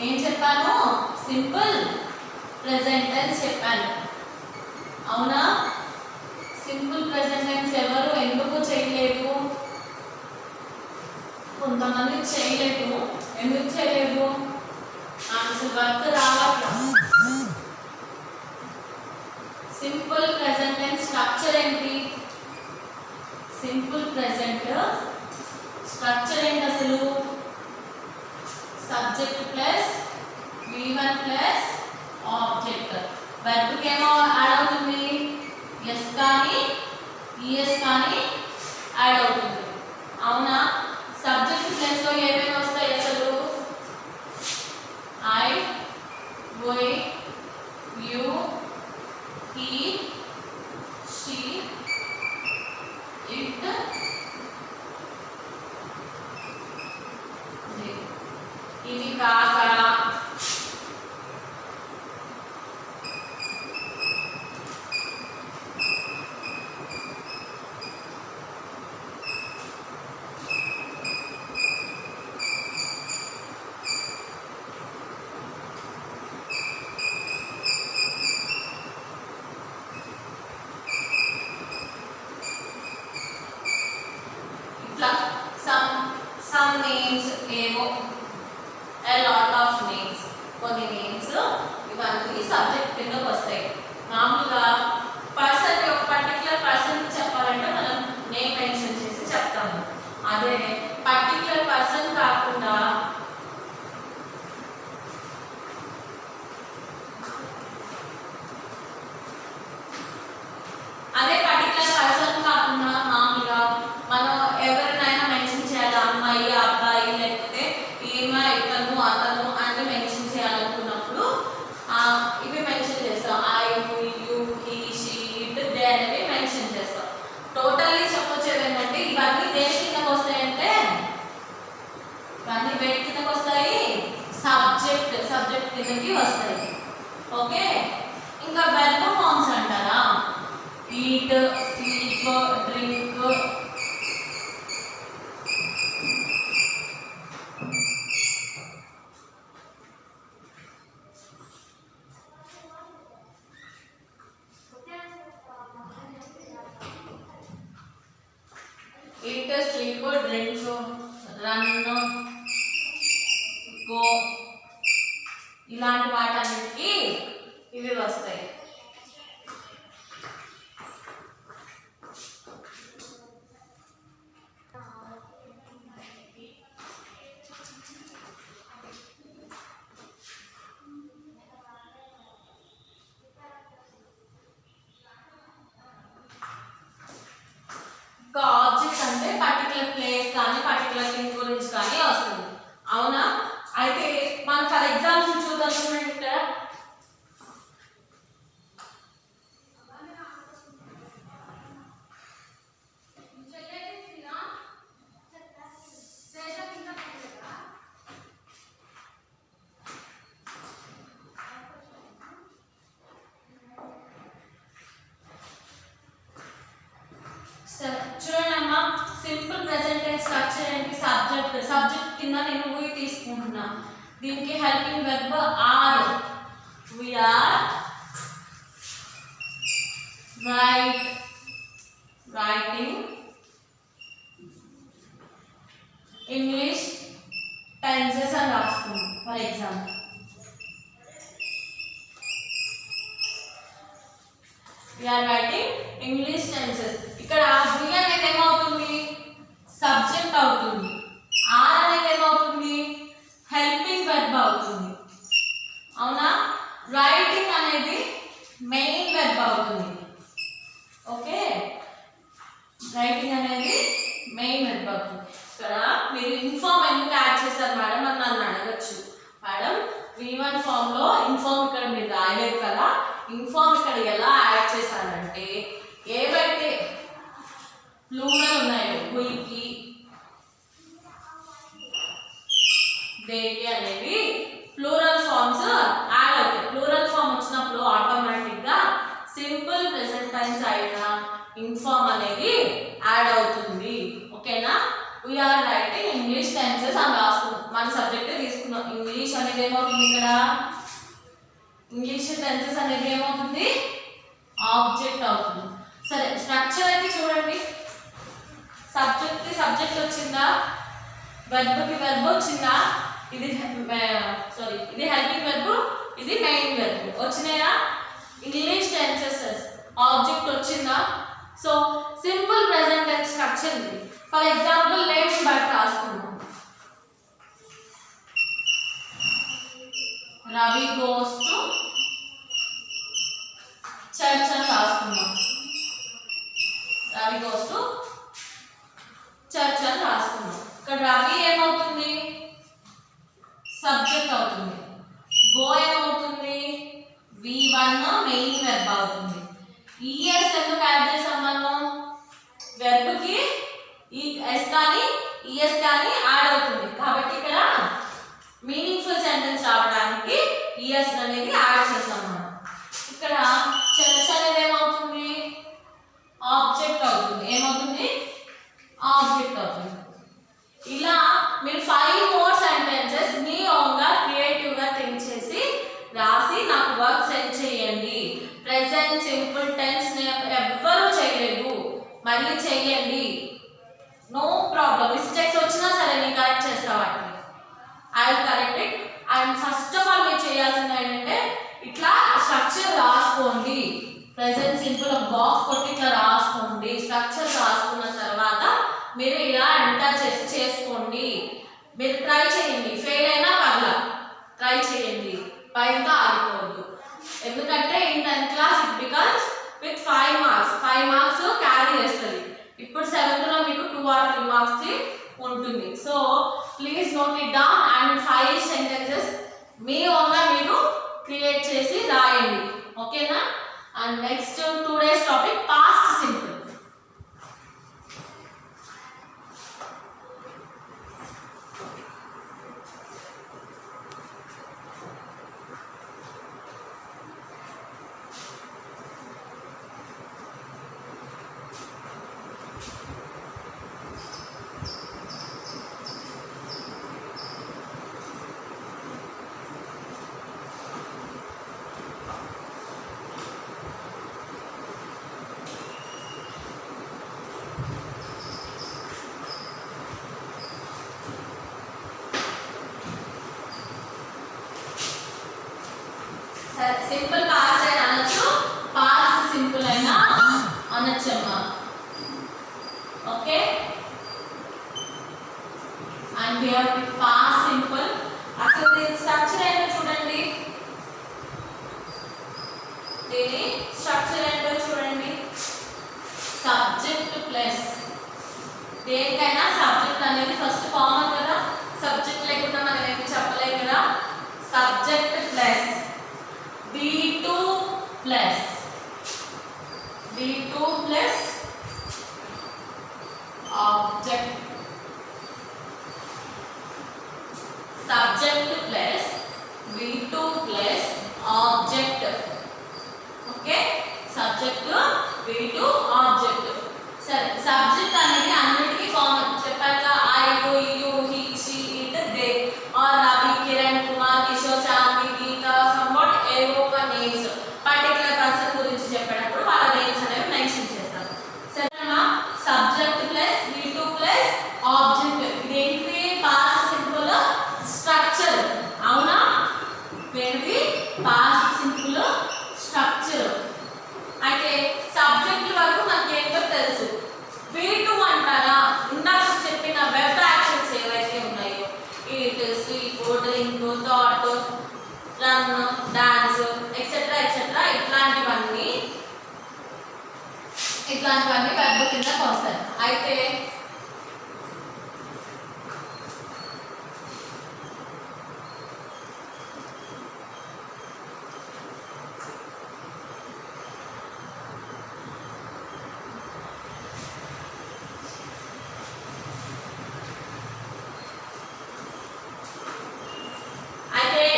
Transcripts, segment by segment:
ఏం చెప్పాను? Simple present tense చెప్పాను. అవునా? సింపుల్ ప్రెజెంట్ టెన్స్ ఎవరు ఎందుకు చేయలేదు? కొంతమంది చేయలేదు. ఎందుకు చేయలేదు? అసలు వర్క్ రావట్లేదు. సింపుల్ ప్రెజెంట్ టెన్స్ స్ట్రక్చర్ ఏంటి? సింపుల్ ప్రెజెంట్ స్ట్రక్చర్ ఏంటి అసలు? Subject plus V1 plus object. వర్బ్కి ఏమో యాడ్ అవుతుంది? ఎస్ కానీ ఈఎస్ కానీ యాడ్ అవుతుంది. అవునా? సబ్జెక్ట్ ప్లస్ లో ఏమేమి వస్తాయి అసలు? I, we, you, he, she, it, ఇవి కాక some names ఏవో a lot of names కొన్ని నేమ్స్ ఇవన్నీ సబ్జెక్ట్ కిందకి వస్తాయి. మామూలుగా పర్సన్ ఒక పర్టికులర్ పర్సన్ చెప్పాలంటే మనం నేమ్ మెన్షన్ చేసి చెప్తాము. అదే పర్టికులర్ పర్సన్ కాకుండా మామూలుగా మనం ఎవరినైనా మెన్షన్ చేయాలి. అమ్మాయి, అబ్బాయి, లేకపోతే ఈమె, ఇతను, అతను అని మెన్షన్ చేయాలనుకున్నప్పుడు ఇవి మెన్షన్ చేస్తాం. I, you, he, she, it, they అనేవి మెన్షన్ చేస్తాం. టోటల్లీ చెప్పొచ్చేది ఏంటంటే ఇవన్నీ దేని కిందకి వస్తాయంటే ఇవన్నీ వేటి కిందకి వస్తాయి? సబ్జెక్ట్ కిందకి వస్తాయి. ఓకే. ఇంకా వెర్బ్ ఫార్మ్స్ అంటారా? Eat, sleep, drink, eat, sleep, drink, run, go ఇలాంటి వాటన్నిటికీ ఇవి వస్తాయి. ఇంకా ఆబ్జెక్ట్ అంటే పర్టికులర్ ప్లేస్ కానీ పర్టికులర్ థింగ్ గురించి కానీ వస్తుంది. అవునా? అయితే మనం ఫర్ ఎగ్జాంపుల్ చూద్దాం. ఇక్కడ చూడండమ్మా, సింపుల్ ప్రెజెంట్ టెన్స్ స్ట్రక్చర్ ఏంటి? సబ్జెక్ట్ కింద నేను వి తీసుకుంటున్నా. దీనికి helping verb are. We are writing English tenses అని రాసుకున్నాం. For example we are writing English tenses. ఇక్కడ V అనేది ఏమవుతుంది? సబ్జెక్ట్ అవుతుంది. R అనేది ఏమవుతుంది? హెల్పింగ్ వెర్బ్ అవుతుంది. అవునా? రైటింగ్ అనేది మెయిన్ వెర్బ్ అవుతుంది. ఓకే, రైటింగ్ అనేది మెయిన్ వెర్బ్ అవుతుంది. ఇక్కడ మీరు ఇన్ఫార్మ్ ఎందుకు యాడ్ చేశారు మేడం అని నన్ను అడగచ్చు. మేడం V1 ఫామ్ లో ఇన్ఫార్మ్ ఇక్కడ మీరు రాయలేదు కదా, ఇన్ఫార్మ్ ఇక్కడ ఎలా యాడ్ చేశానంటే ఏవైతే ప్లూరల్ ఉన్నాయో హుయికి, దేకి అనేవి ప్లూరల్ ఫార్మ్స్ యాడ్ అవుతాయి. ప్లూరల్ ఫామ్ వచ్చినప్పుడు ఆటోమేటిక్ గా సింపుల్ ప్రెజెంట్ టెన్స్ అయినా ఇన్ఫార్మ్ అనేది యాడ్ అవుతుంది. ఓకేనా? we are writing English tenses అని రాసుకున్నాం. మన సబ్జెక్ట్ తీసుకున్నాం ఇంగ్లీష్ ఇంగ్లీష్ అనేది ఏమవుతుంది ఇక్కడ ఇంగ్లీష్ టెన్సెస్ అనేది ఏమవుతుంది ఆబ్జెక్ట్ అవుతుంది. సరే స్ట్రక్చర్ అయితే చూడండి, సబ్జెక్ట్ కి సబ్జెక్ట్ వచ్చిందా, వెర్బ్ కి వెర్బ్ వచ్చిందా, ఇది ఇది హెల్పింగ్ వెర్బ్, ఇది మెయిన్ వెర్బ్ వచ్చినాయా. ఇంగ్లీష్ టెన్సెస్ ఆబ్జెక్ట్ వచ్చిందా. So simple present tense structure ఇది. ఫర్ ఎగ్జాంపుల్ నేమ్స్ బట్టి రాసుకుందాం. రవి గోస్ టు చర్చ్ అని రాసుకుందాం. రవి గోస్ టు చర్చ్ అని రాసుకుందాం. ఇక్కడ రవి ఏమవుతుంది సబ్జెక్ట్ అవుతుంది, గో ఏమవుతుంది V1 మెయిన్ వెర్బ్ అవుతుంది. ఈఎస్ ఎందుకు యాడ్ చేసాం మనం, వెర్బ్ కి ఎస్ కానీ ఈఎస్ కానీ యాడ్ అవుతుంది కాబట్టి ఇక్కడ మీనింగ్ఫుల్ సెంటెన్స్ రావడానికి ఈఎస్ అనేది యాడ్ చేసాం మనం. ఇక్కడ చర్చ్ అనేది ఏమవుతుంది ఆబ్జెక్ట్ అవుతుంది, ఏమవుతుంది ఆబ్జెక్ట్ అవుతుంది. ఇలా మీరు 5 మోర్ సెంటెన్సెస్ మీ ఓన్గా క్రియేటివ్గా థింక్ చేసి రాసి నాకు వర్క్ సెండ్ చేయండి. ప్రెజెంట్ సింపుల్ టెన్స్ ఎవ్వరూ చేయలేదు, మళ్ళీ చెయ్యండి, నో ప్రాబ్లం. మిస్టేక్స్ వచ్చినా సరే నేను కరెక్ట్ చేస్తా వాటిని, I will correct it. And first of all మీరు చేయాల్సింది ఏంటంటే ఇట్లా స్ట్రక్చర్ రాసుకోండి. ప్రెజెంట్ సింపుల్ ఒక బాక్స్ కొట్టి ఇట్లా రాసుకోండి. స్ట్రక్చర్ రాసుకున్న తర్వాత మీరు ఇలా ఎంటర్ చేసి చేసుకోండి. మీరు ట్రై చేయండి, ఫెయిల్ అయినా పర్లా ట్రై చేయండి, పైగా ఆగిపోవద్దు. ఎందుకంటే in 10th class it becomes with 5 marks. 5 marks carry చేస్తుంది. ఇప్పుడు 7th లో మీకు 2 or 3 మార్క్స్ ఉంటుంది. So please note it down and 5 sentences మీ ఓన్గా మీరు క్రియేట్ చేసి రాయండి, ఓకేనా. And next today's topic past simple. Simple past అయినా అనొచ్చు, పాస్ట్ సింపుల్ అయినా అనొచ్చమ్మా, okay. And here past simple. అసలు దీని స్ట్రక్చర్ ఏంటో చూడండి, దీని స్ట్రక్చర్ ఏంటో చూడండి. సబ్జెక్ట్ ప్లస్ దేనికైనా సబ్జెక్ట్ అనేది ఫస్ట్ కామన్ కదా, సబ్జెక్ట్ లేకుండా మనం ఏమి చెప్పలేం కదా. Subject plus V2 plus object. Subject plus V2 plus object, okay. Subject V2 object. సరే సబ్జెక్ట్ అనేది అన్నిటికీ కామన్ చెప్పాక I, you, he, she, it, they or Ravi, Kiran, Kumar, Kishore, Shanvi, Geeta, somewhat ఏవో ఒక నేమ్స్ పర్టికులర్ పర్సన్ గురించి చెప్పేటప్పుడు వాళ్ళ names అనేవి మెన్షన్ చేస్తాం. సరేనా. Subject plus V2 plus object, ఇదేంటి పాస్ట్ సింపుల్ స్ట్రక్చర్, అవునా. ఏంటి పాస్ట్ సింపుల్ స్ట్రక్చర్. అయితే సబ్జెక్ట్ వరకు మనకి ఏంటో తెలుసు. V2 అంటారా, ఇందాక చెప్పిన వెబ్ యాక్షన్స్ ఏవైతే ఉన్నాయో eat, sleep, drink, thought, run, dance etcetera etcetera ఇట్లాంటివన్నీ వెబ్ కిందకి వస్తాయి. అయితే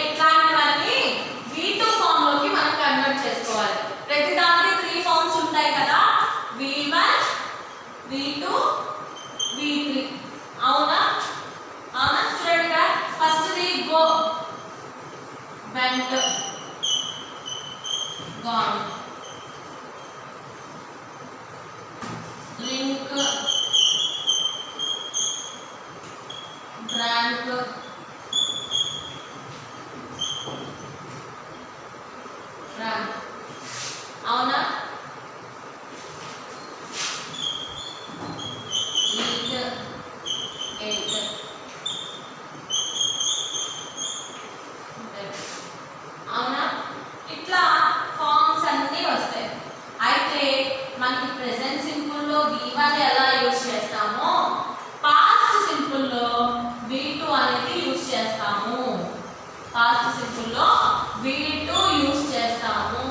ఇట్లాంటివన్నీ V2 ఫామ్ లోకి మనం కన్వర్ట్ చేసుకోవాలి. ప్రతి దానికి 3 ఫామ్స్ ఉంటాయి కదా, V1, V2, మనకి ప్రెజెంట్ సింపుల్ లో V1 ఎలా యూజ్ చేస్తామో పాస్ట్ సింపుల్ లో V2 అనేది యూజ్ చేస్తాము. పాస్ట్ సింపుల్ లో V2 యూజ్ చేస్తాము.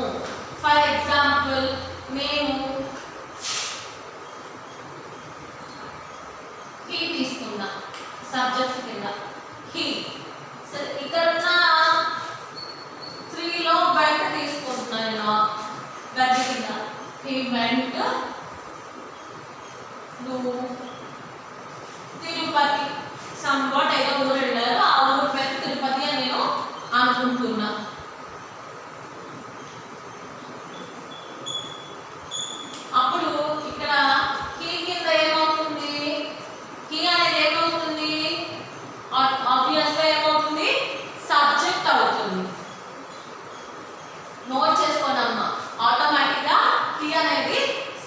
ఫర్ ఎగ్జాంపుల్ మేము he తీసుకుందాం సబ్జెక్ట్ కింద he. సరే ఇక్కడ ఉన్న 3 లో went తీసుకుంటున్నాను verb కింద. he went to Tirupati. Somewhat ఏదో ఊరు వెళ్ళారు, ఆ ఊరు పేరు తిరుపతి అని నేను అనుకుంటున్నా. అప్పుడు ఇక్కడ he కింద ఏమవుతుంది, he అనేది ఏమవుతుంది, ఆబ్వియస్ గా ఏమవుతుంది, సబ్జెక్ట్ అవుతుంది. నోట్ చేసుకోనమ్మా, ఆటోమేటిక్ గా he అనేది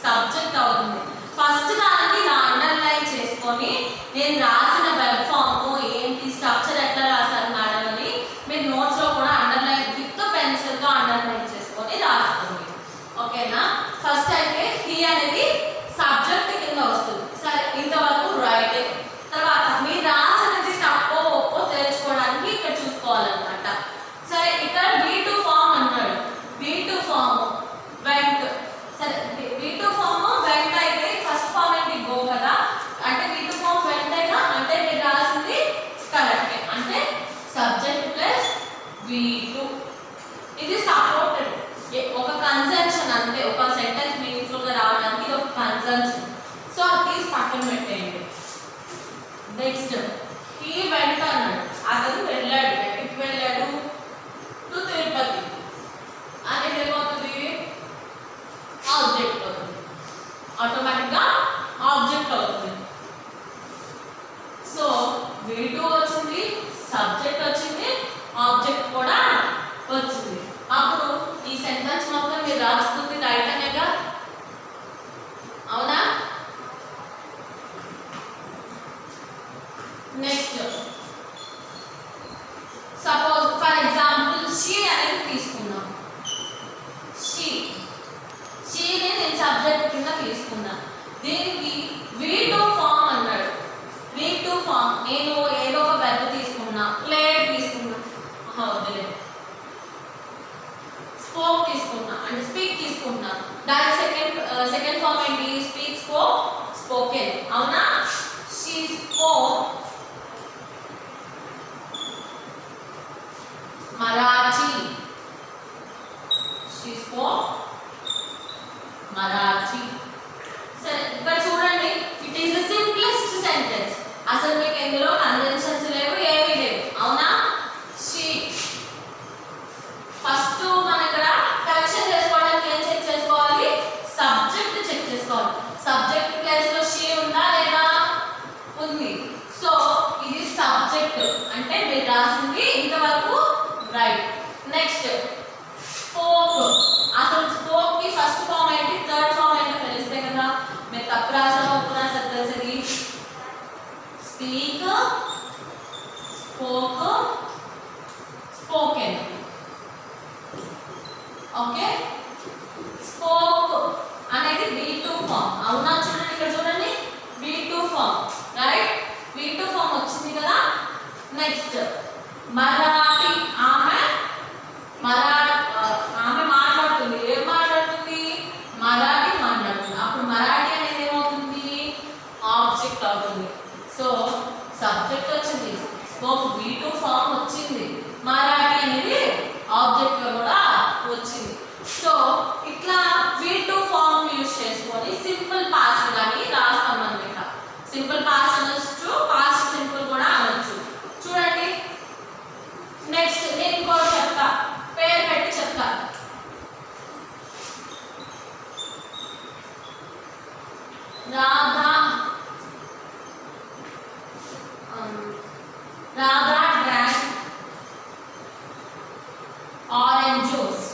సబ్జెక్ట్ అవుతుంది. ఫస్ట్ దానికి ఇలా అండర్లైన్ చేసుకొని నేను రాసిన వెబ్ ఫామ్ ఏంటి స్ట్రక్చర్ ఎట్లా రాశారు మేడం అని మీరు నోట్స్ లో కూడా అండర్లైన్ విత్ పెన్సిల్ తో అండర్లైన్ చేసుకొని రాసుకోండి. ఓకేనా? ఫస్ట్ అయితే he అనేది సబ్జెక్ట్ కింద వస్తుంది. సరే ఇంతవరకు రైట్. తర్వాత మీరు రాసినది తప్పో ఒప్పో తెలుసుకోవడానికి ఇక్కడ చూసుకోవాలన్నమాట. సరే ఇక్కడ V2 ఫామ్ అన్నాడు. V2 form went. సరే V2 ఫామ్ went అయితే ఫస్ట్ ఫామ్ ఏంటి గో కదా, అంటే V2 ఫామ్ went అయినా అంటే మీరు రాసింది కరెక్టే. అంటే సబ్జెక్ట్ ప్లస్ V2. ఇది సపోర్టెడ్ ఒక కన్జంక్షన్, అంతే ఒక సెంటెన్స్ మీనింగ్ఫుల్ గా రావడానికి ఇది ఒక కన్జంక్షన్. సో అది పక్కన పెట్టేయండి. నెక్స్ట్ he went అన్నాడు, అతను వెళ్ళాడు. ఎక్కడికి వెళ్ళాడు? టు తిరుపతి. అనేది ఏమవుతుంది, ఆబ్జెక్ట్ అవుతుంది. ఆటోమేటిక్ గా ఆబ్జెక్ట్ అవుతుంది. సో V2 వచ్చింది, సబ్జెక్ట్ వచ్చింది, ఆబ్జెక్ట్ కూడా వచ్చింది. అప్పుడు ఈ సెంటెన్స్ మొత్తం మీరు రాస్తుంది రైట్ అనేగా, అవునా? Next suppose for example she అనేది తీసుకుందాం. she ని నేను సబ్జెక్ట్ కింద తీసుకున్నా. దీనికి V2 ఫామ్ అన్నాడు. V2 ఫామ్ నేను ఏదో ఒక వెర్బ్ తీసుకున్నా, ప్లేడ్ తీసుకున్నా, వదిలే స్పోక్ తీసుకున్నా, అంటే స్పీక్ తీసుకున్నా. దాని సెకండ్ ఫామ్ ఏంటి, స్పీక్, స్పోక్, స్పోకెన్. అవునా? she spoke Marathi. She spoke Marathi. సరే ఇక్కడ చూడండి, it is the simplest sentence. అసలు మీకు ఎందులో కన్జంక్షన్స్ లేవు, ఏమీ లేవు. అవునా? she ఫస్ట్ మనం ఇక్కడ కరెక్షన్ చేసుకోవడానికి ఏం చెక్ చేసుకోవాలి, సబ్జెక్ట్ చెక్ చేసుకోవాలి. సబ్జెక్ట్ ప్లేస్ లో she ఉందా లేదా? ఉంది. సో ఇది సబ్జెక్ట్, అంటే మీరు రాసింది ఇంతవరకు రైట్. Next spoke. అసలు స్పోక్ కి ఫస్ట్ ఫామ్ ఏంటి, థర్డ్ ఫామ్ ఏంటో తెలిస్తే కదా. మీరు తప్పు రాసారో ఒప్పు రాసారో తెలిసేది. Speak, spoke, spoken. Okay? Spoke అనేది V2 ఫామ్. అవునా? చూడండి ఇక్కడ చూడండి, V2 form right. V2 form వచ్చింది కదా. నెక్స్ట్ మరాఠీ. ఆమె మాట్లాడుతుంది. ఏం మాట్లాడుతుంది? మరాఠీ మాట్లాడుతుంది. అప్పుడు మరాఠీ అనేది ఏమవుతుంది, ఆబ్జెక్ట్ అవుతుంది. సో సబ్జెక్ట్ వచ్చింది, స్పోక్ V2 ఫామ్ వచ్చింది, మరాఠీ అనేది ఆబ్జెక్ట్ గా కూడా వచ్చింది. సో ఇట్లా V2 ఫామ్ యూజ్ చేసుకొని సింపుల్ పాస్ట్ కానీ రాస్తాం అన్నమాట. సింపుల్ పాస్ట్ అనొచ్చు, పాస్ట్ సింపుల్ కూడా అనొచ్చు. చూడండి నెక్స్ట్ నేను ఇంకోటి చెప్తా, పేరు పెట్టి చెప్తా. Radha drank orange juice.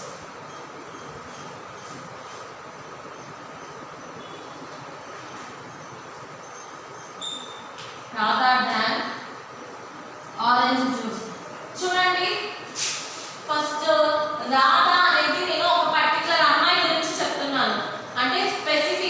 Radha drank orange juice. చూడండి ఫస్ట్ రాధా అనేది నేను ఒక పర్టికులర్ అమ్మాయి గురించి చెప్తున్నాను, అంటే స్పెసిఫిక్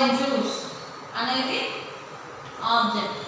ఆరెంజ్ జ్యూస్ అనేది ఆబ్జెక్ట్.